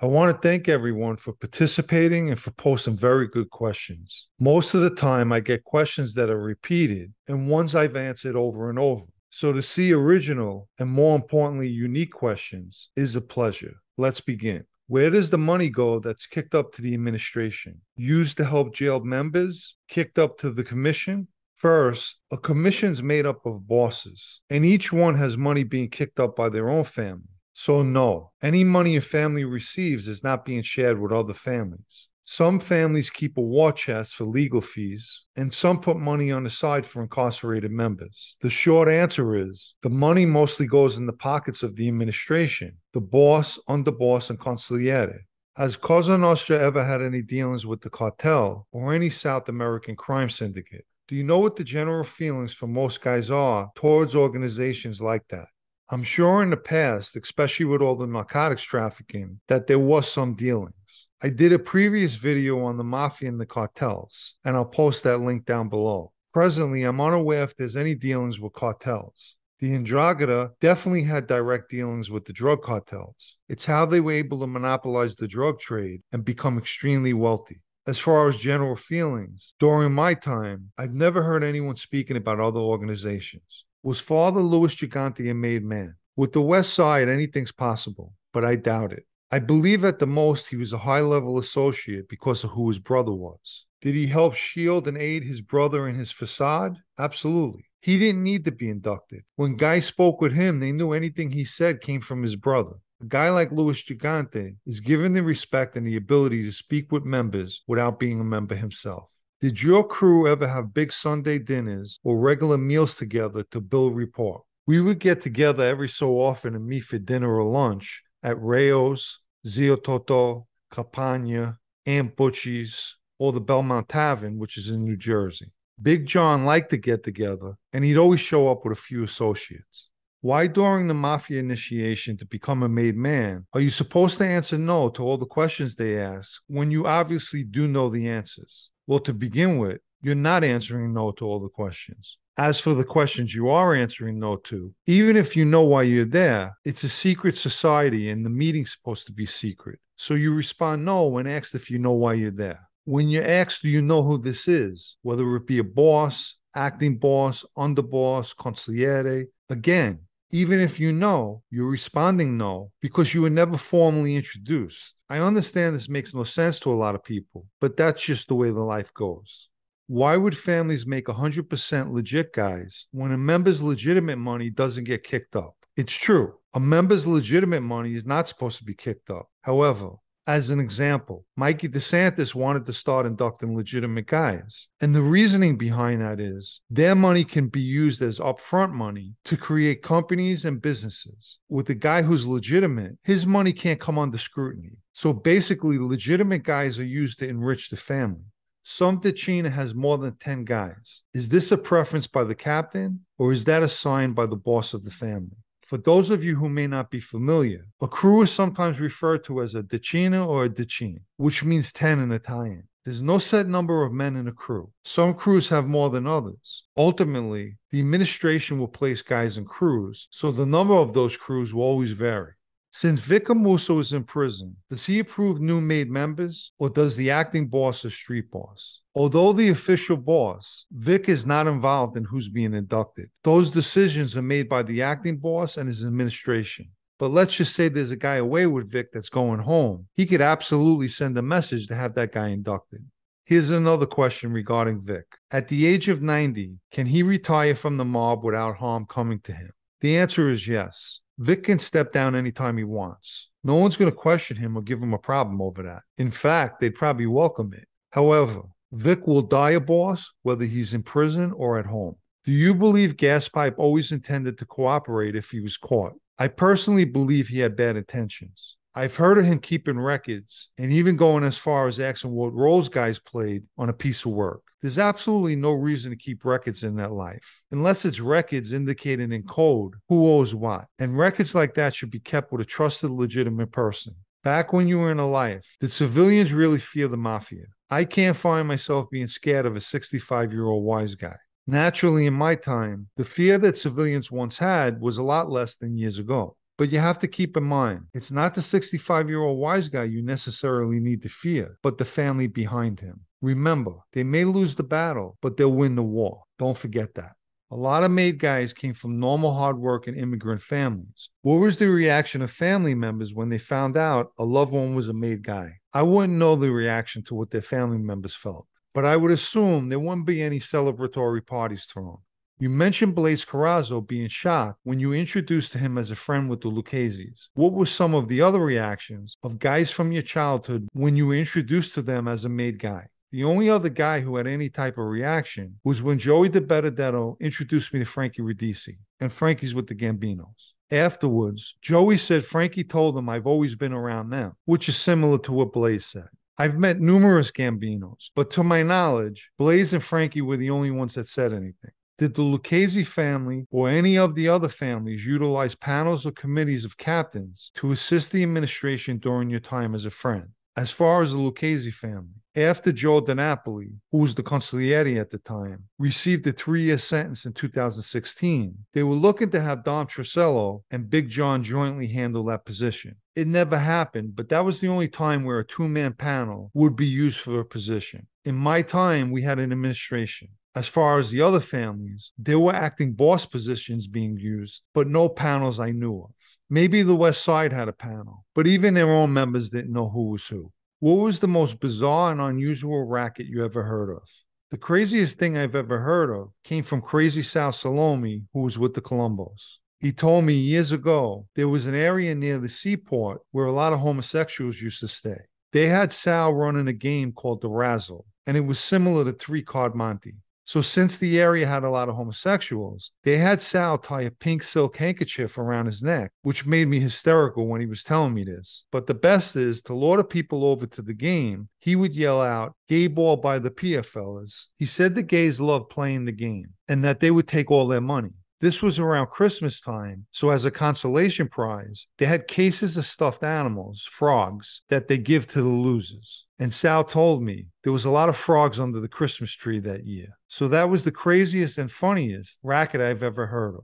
I want to thank everyone for participating and for posting very good questions. Most of the time, I get questions that are repeated and ones I've answered over and over. So to see original and more importantly, unique questions is a pleasure. Let's begin. Where does the money go that's kicked up to the administration? Used to help jailed members? Kicked up to the commission? First, a commission's made up of bosses, and each one has money being kicked up by their own family. So no, any money a family receives is not being shared with other families. Some families keep a war chest for legal fees, and some put money on the side for incarcerated members. The short answer is the money mostly goes in the pockets of the administration, the boss, underboss, and consigliere. Has Cosa Nostra ever had any dealings with the cartel or any South American crime syndicate? Do you know what the general feelings for most guys are towards organizations like that? I'm sure in the past, especially with all the narcotics trafficking, that there was some dealings. I did a previous video on the Mafia and the cartels, and I'll post that link down below. Presently, I'm unaware if there's any dealings with cartels. The Ndrangheta definitely had direct dealings with the drug cartels. It's how they were able to monopolize the drug trade and become extremely wealthy. As far as general feelings, during my time, I've never heard anyone speaking about other organizations. Was Fr.Louis Gigante a made man? With the West Side, anything's possible, but I doubt it. I believe at the most he was a high-level associate because of who his brother was. Did he help shield and aid his brother in his facade? Absolutely. He didn't need to be inducted. When guys spoke with him, they knew anything he said came from his brother. A guy like Louis Gigante is given the respect and the ability to speak with members without being a member himself. Did your crew ever have big Sunday dinners or regular meals together to build rapport? We would get together every so often and meet for dinner or lunch at Rayo's, Zio Toto, Campagna, Aunt Butchie's, or the Belmont Tavern, which is in New Jersey. Big John liked to get together, and he'd always show up with a few associates. Why during the Mafia initiation to become a made man are you supposed to answer no to all the questions they ask when you obviously do know the answers? Well, to begin with, you're not answering no to all the questions. As for the questions you are answering no to, even if you know why you're there, it's a secret society and the meeting's supposed to be secret. So you respond no when asked if you know why you're there. When you're asked, do you know who this is? Whether it be a boss, acting boss, underboss, consigliere, again, even if you know, you're responding no because you were never formally introduced. I understand this makes no sense to a lot of people, but that's just the way the life goes. Why would families make 100% legit guys when a member's legitimate money doesn't get kicked up? It's true. A member's legitimate money is not supposed to be kicked up. However, as an example, Mikey DeSantis wanted to start inducting legitimate guys. And the reasoning behind that is their money can be used as upfront money to create companies and businesses. With a guy who's legitimate, his money can't come under scrutiny. So basically, legitimate guys are used to enrich the family. Some Ticina has more than 10 guys. Is this a preference by the captain, or is that assigned by the boss of the family? For those of you who may not be familiar, a crew is sometimes referred to as a decina or a decine, which means 10 in Italian. There's no set number of men in a crew. Some crews have more than others. Ultimately, the administration will place guys in crews, so the number of those crews will always vary. Since Vic Amuso is in prison, does he approve new made members, or does the acting boss or street boss? Although the official boss, Vic is not involved in who's being inducted. Those decisions are made by the acting boss and his administration. But let's just say there's a guy away with Vic that's going home. He could absolutely send a message to have that guy inducted. Here's another question regarding Vic. At the age of 90, can he retire from the mob without harm coming to him? The answer is yes. Vic can step down anytime he wants. No one's going to question him or give him a problem over that. In fact, they'd probably welcome it. However, Vic will die a boss whether he's in prison or at home. Do you believe Gaspipe always intended to cooperate if he was caught? I personally believe he had bad intentions. I've heard of him keeping records and even going as far as asking what roles guys played on a piece of work. There's absolutely no reason to keep records in that life, unless it's records indicated in code who owes what. And records like that should be kept with a trusted, legitimate person. Back when you were in a life, did civilians really fear the Mafia? I can't find myself being scared of a 65-year-old wise guy. Naturally, in my time, the fear that civilians once had was a lot less than years ago. But you have to keep in mind, it's not the 65-year-old wise guy you necessarily need to fear, but the family behind him. Remember, they may lose the battle, but they'll win the war. Don't forget that. A lot of made guys came from normal, hardworking immigrant families. What was the reaction of family members when they found out a loved one was a made guy? I wouldn't know the reaction to what their family members felt, but I would assume there wouldn't be any celebratory parties thrown. You mentioned Blaze Carrazzo being shocked when you introduced him as a friend with the Lucchese's. What were some of the other reactions of guys from your childhood when you were introduced to them as a made guy? The only other guy who had any type of reaction was when Joey DiBenedetto introduced me to Frankie Radice, and Frankie's with the Gambinos. Afterwards, Joey said Frankie told him I've always been around them, which is similar to what Blaze said. I've met numerous Gambinos, but to my knowledge, Blaze and Frankie were the only ones that said anything. Did the Lucchese family or any of the other families utilize panels or committees of captains to assist the administration during your time as a friend? As far as the Lucchese family, after Joe DiNapoli, who was the consigliere at the time, received a 3-year sentence in 2016, they were looking to have Dom Trusello and Big John jointly handle that position. It never happened, but that was the only time where a 2-man panel would be used for a position. In my time, we had an administration. As far as the other families, there were acting boss positions being used, but no panels I knew of. Maybe the West Side had a panel, but even their own members didn't know who was who. What was the most bizarre and unusual racket you ever heard of? The craziest thing I've ever heard of came from Crazy Sal Salome, who was with the Colombos. He told me years ago there was an area near the seaport where a lot of homosexuals used to stay. They had Sal running a game called the Razzle, and it was similar to 3-Card Monte. So since the area had a lot of homosexuals, they had Sal tie a pink silk handkerchief around his neck, which made me hysterical when he was telling me this. But the best is, to lure the people over to the game, he would yell out, "Gay ball by the pier, fellas." He said the gays loved playing the game and that they would take all their money. This was around Christmas time, so as a consolation prize, they had cases of stuffed animals, frogs, that they give to the losers. And Sal told me there was a lot of frogs under the Christmas tree that year. So that was the craziest and funniest racket I've ever heard of.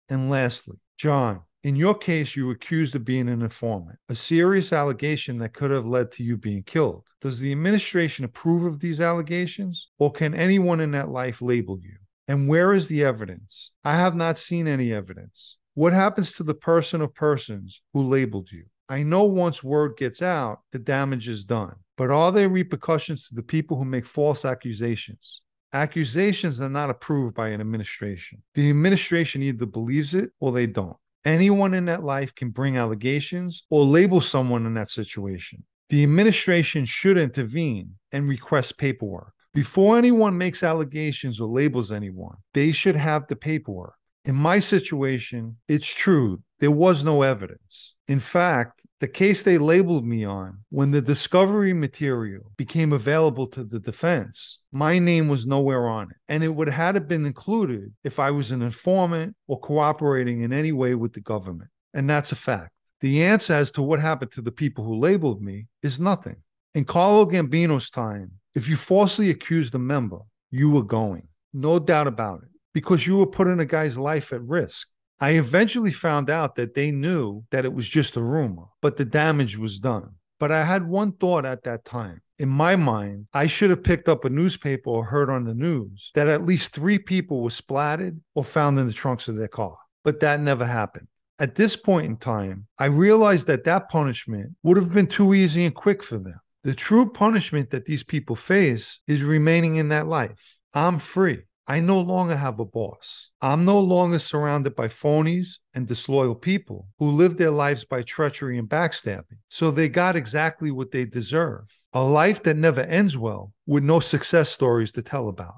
And lastly, John, in your case, you were accused of being an informant, a serious allegation that could have led to you being killed. Does the administration approve of these allegations, or can anyone in that life label you? And where is the evidence? I have not seen any evidence. What happens to the person or persons who labeled you? I know once word gets out, the damage is done. But are there repercussions to the people who make false accusations? Accusations are not approved by an administration. The administration either believes it or they don't. Anyone in that life can bring allegations or label someone in that situation. The administration should intervene and request paperwork. Before anyone makes allegations or labels anyone, they should have the paperwork. In my situation, it's true, there was no evidence. In fact, the case they labeled me on, when the discovery material became available to the defense, my name was nowhere on it, and it would have been included if I was an informant or cooperating in any way with the government. And that's a fact. The answer as to what happened to the people who labeled me is nothing. In Carlo Gambino's time, if you falsely accused a member, you were going. No doubt about it. Because you were putting a guy's life at risk. I eventually found out that they knew that it was just a rumor, but the damage was done. But I had one thought at that time. In my mind, I should have picked up a newspaper or heard on the news that at least 3 people were splattered or found in the trunks of their car. But that never happened. At this point in time, I realized that that punishment would have been too easy and quick for them. The true punishment that these people face is remaining in that life. I'm free. I no longer have a boss. I'm no longer surrounded by phonies and disloyal people who live their lives by treachery and backstabbing. So they got exactly what they deserve. A life that never ends well, with no success stories to tell about.